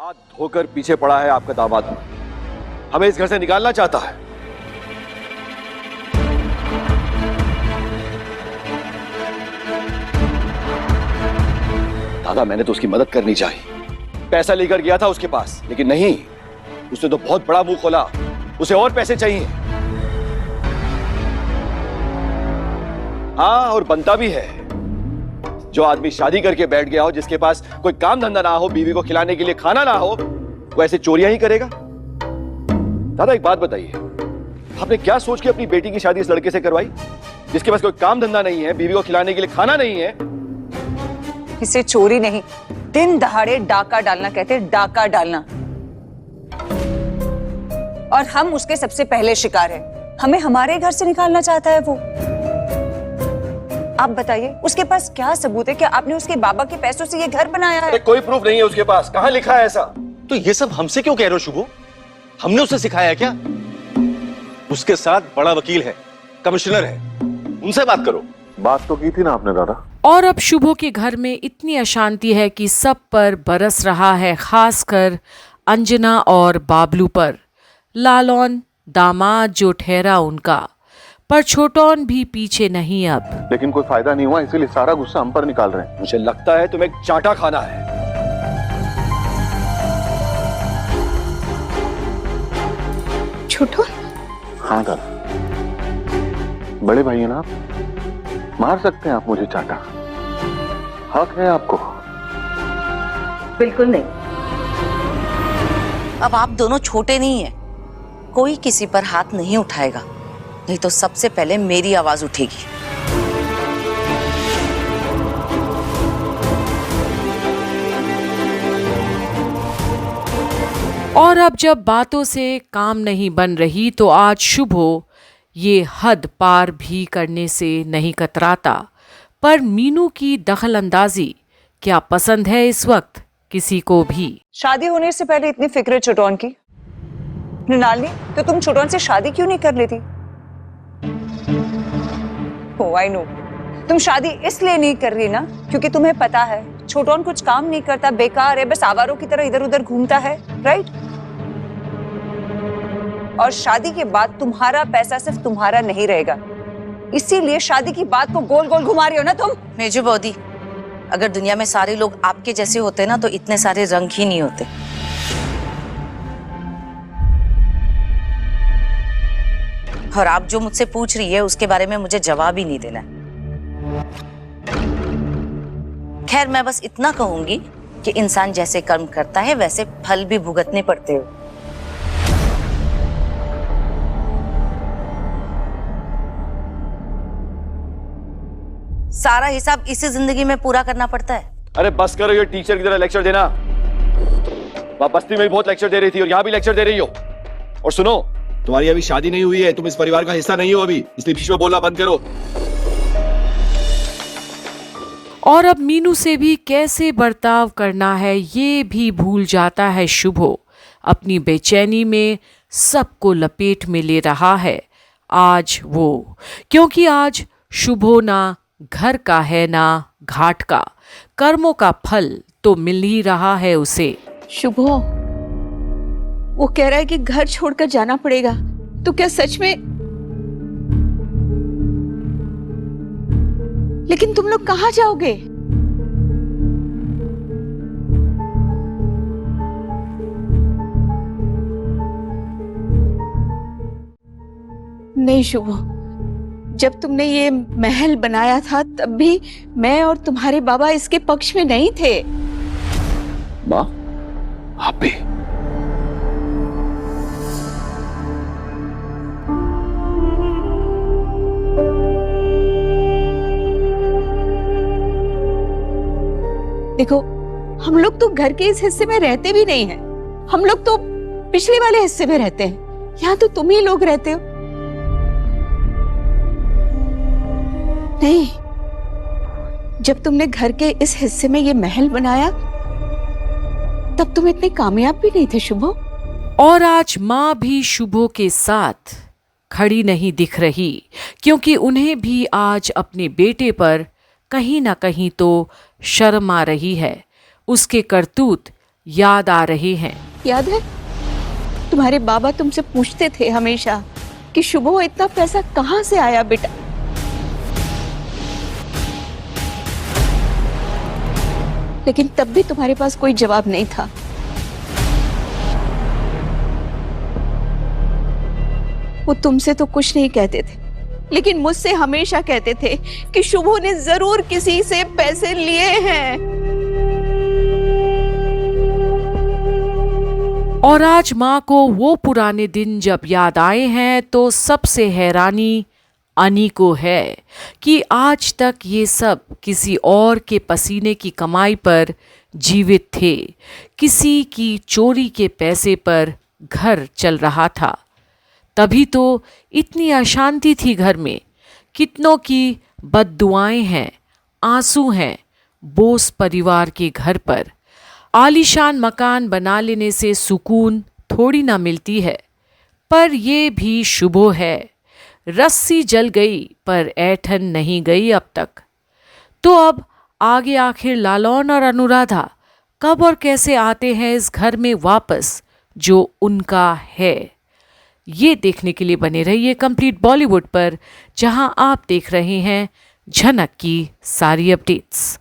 हाथ धोकर पीछे पड़ा है आपका दामाद, हमें इस घर से निकालना चाहता है। दादा, मैंने तो उसकी मदद करनी चाहिए, पैसा लेकर गया था उसके पास, लेकिन नहीं, उसने तो बहुत बड़ा मुंह खोला, उसे और पैसे चाहिए। हाँ, और बनता भी है। जो आदमी शादी करके बैठ गया हो, जिसके पास कोई काम धंधा ना हो, बीवी को खिलाने के लिए खाना ना हो, वो ऐसे चोरियां ही करेगा। दादा, एक बात बताइए, आपने क्या सोच के अपनी बेटी की शादी इस लड़के से करवाई, जिसके पास कोई काम धंधा नहीं है, बीवी को खिलाने के लिए खाना नहीं है? इसे चोरी नहीं, दिन दहाड़े डाका डालना कहते हैं, डाका डालना। और हम उसके सबसे पहले शिकार हैं। हमें हमारे घर से निकालना चाहता है वो। आप बताइए, उसके पास क्या सबूत है कि आपने उसके बाबा के पैसों से ये घर बनाया है? कोई प्रूफ नहीं है उसके पास, कहां लिखा है ऐसा? तो ये सब हमसे क्यों कह रहे हो शुभो? हमने उसे सिखाया क्या? उसके साथ बड़ा वकील है, कमिश्नर है, उनसे बात करो। बात तो की थी ना आपने दादा। और अब शुभो के घर में इतनी अशांति है कि सब पर बरस रहा है, खासकर अंजना और बाबलू पर। लालौन दामाद जो ठहरा उनका, पर छोटौन भी पीछे नहीं अब। लेकिन कोई फायदा नहीं हुआ, इसीलिए सारा गुस्सा हम पर निकाल रहे हैं। मुझे लगता है तुम्हें चांटा खाना है। छोटू? हाँ दादा, बड़े भाई हैं ना आप, मार सकते हैं आप मुझे चाटा, हक है आपको। बिल्कुल नहीं। अब आप दोनों छोटे नहीं हैं, कोई किसी पर हाथ नहीं उठाएगा, नहीं तो सबसे पहले मेरी आवाज उठेगी। और अब जब बातों से काम नहीं बन रही तो आज शुभो ये हद पार भी करने से नहीं कतराता। पर मीनू की दखलंदाजी क्या पसंद है इस वक्त किसी को भी? शादी होने से पहले इतनी फिक्र छोटौन की। मृणालिनी, तो तुम छोटौन से शादी क्यों नहीं कर लेती? ओह आई नो, तुम शादी इसलिए नहीं कर रही ना क्योंकि तुम्हें पता है छोटौन कुछ काम नहीं करता, बेकार है, बस आवारों की तरह इधर उधर घूमता है, राइट? और शादी के बाद तुम्हारा पैसा सिर्फ तुम्हारा नहीं रहेगा, इसीलिए शादी की बात को गोल गोल घुमा रही हो ना तुम। मेजो बौदी, अगर दुनिया में सारे लोग आपके जैसे होते ना तो इतने सारे रंग ही नहीं होते। और आप जो मुझसे पूछ रही है उसके बारे में मुझे जवाब ही नहीं देना। खैर, मैं बस इतना कहूंगी कि इंसान जैसे कर्म करता है वैसे फल भी भुगतने पड़ते हो। सारा हिसाब इसी जिंदगी में पूरा करना पड़ता है। अरे बस करो ये टीचर की तरह लेक्चर देना। वहां बस्ती में भी बहुत लेक्चर दे रही थी और यहाँ भी लेक्चर दे रही हो। और सुनो, तुम्हारी अभी शादी नहीं हुई है, तुम इस परिवार का हिस्सा नहीं हो अभी, इसलिए बीच में बोलना बंद करो। और अब मीनू से भी कैसे बर्ताव करना है ये भी भूल जाता है शुभो। अपनी बेचैनी में सबको लपेट में ले रहा है आज वो, क्योंकि आज शुभो ना घर का है ना घाट का, कर्मों का फल तो मिल ही रहा है उसे। शुभो, वो कह रहा है कि घर छोड़कर जाना पड़ेगा, तो क्या सच में? लेकिन तुम लोग कहाँ जाओगे? नहीं शुभो, जब तुमने ये महल बनाया था तब भी मैं और तुम्हारे बाबा इसके पक्ष में नहीं थे। माँ, आप भी? देखो, हम लोग तो घर के इस हिस्से में रहते भी नहीं हैं। हम लोग तो पिछले वाले हिस्से में रहते हैं। यहाँ तो तुम ही लोग रहते हो। नहीं, जब तुमने घर के इस हिस्से में ये महल बनाया तब तुम इतने कामयाब भी नहीं थे शुभो। और आज माँ भी शुभो के साथ खड़ी नहीं दिख रही, क्योंकि उन्हें भी आज अपने बेटे पर कहीं ना कहीं तो शर्म आ रही है। उसके करतूत याद आ रहे हैं। याद है तुम्हारे बाबा तुमसे पूछते थे हमेशा कि शुभो इतना पैसा कहां से आया बेटा। लेकिन तब भी तुम्हारे पास कोई जवाब नहीं था। वो तुमसे तो कुछ नहीं कहते थे, लेकिन मुझसे हमेशा कहते थे कि शुभो ने जरूर किसी से पैसे लिए हैं। और आज माँ को वो पुराने दिन जब याद आए हैं तो सबसे हैरानी अनी को है कि आज तक ये सब किसी और के पसीने की कमाई पर जीवित थे, किसी की चोरी के पैसे पर घर चल रहा था। तभी तो इतनी अशांति थी घर में। कितनों की बद्दुआएं हैं, आंसू हैं बोस परिवार के घर पर। आलीशान मकान बना लेने से सुकून थोड़ी ना मिलती है, पर ये भी शुभ है। रस्सी जल गई पर ऐठन नहीं गई अब तक। तो अब आगे आखिर लालौन और अनुराधा कब और कैसे आते हैं इस घर में वापस जो उनका है। ये देखने के लिए बने रहिए कंप्लीट बॉलीवुड पर, जहां आप देख रहे हैं झनक की सारी अपडेट्स।